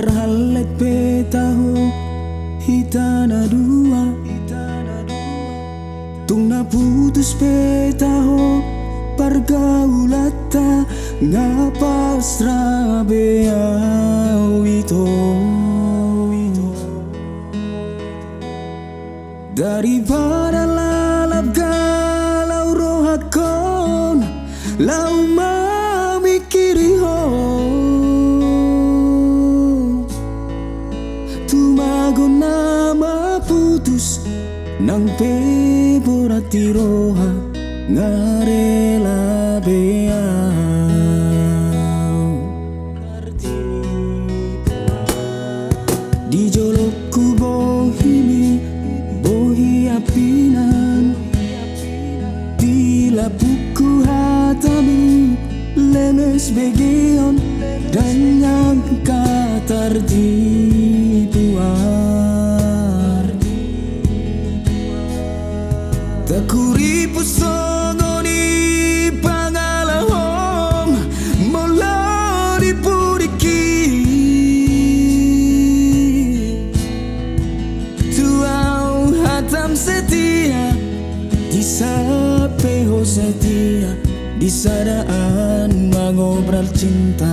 terhalet petaho hitana dua tungna putus petaho pergaulata ngapas rabeau itu daripada lalap galau rohakon lau mamikiri ho tumago nama putus nang peborati roha ngarela beau di jolokku bohimi bohi apinan di labuku hatami lemes begeon dan yang katar dibuar takuri pusongoni pangalahom molori puriki tuau hatam setia di sapeho setia di sadaan mengobrol cinta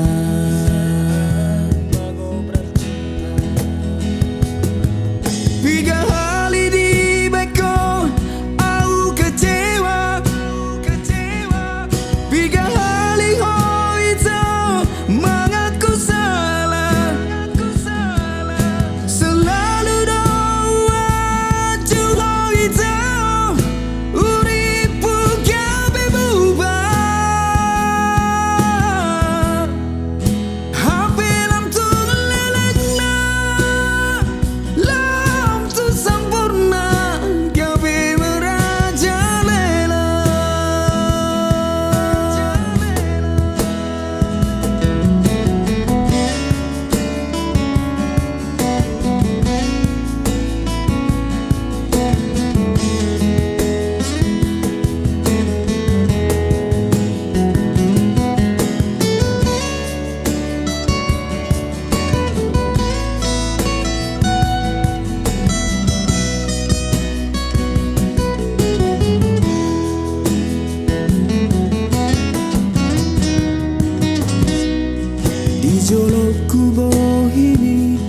jolokku bohimi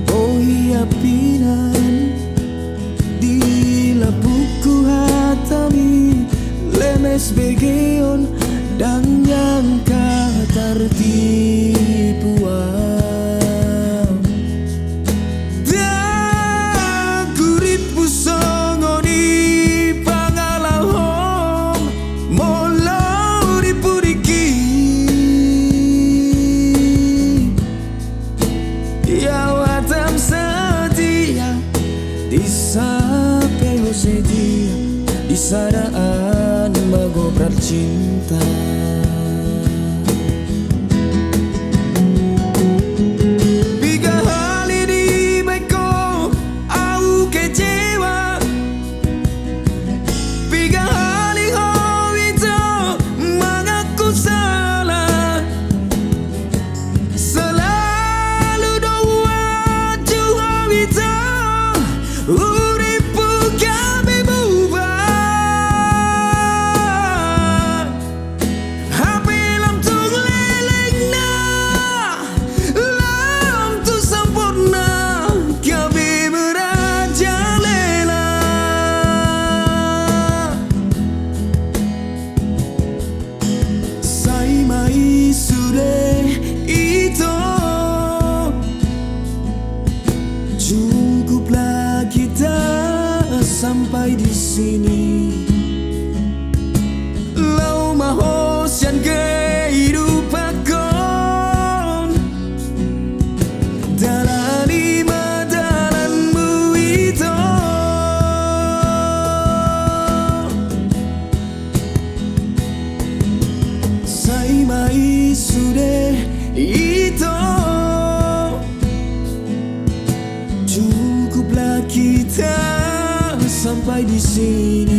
bohi apinan di labuku hatami lemes begeon dan yang katar tipuan sampai setia di sadaan mengobrol cinta Biga hal ini baikku aku kecewa Biga hal itu mengaku salah selalu doa jauh itu uripu kami bubar Hape lam tu lelengna lam tu sempurna kami merajalela Sai mai sudah itu cukuplah kita sampai di sini. Lau mahosian kehidupanku jalani jalanmu itu. Sai mai sudah itu cukuplah kita sampai di sini.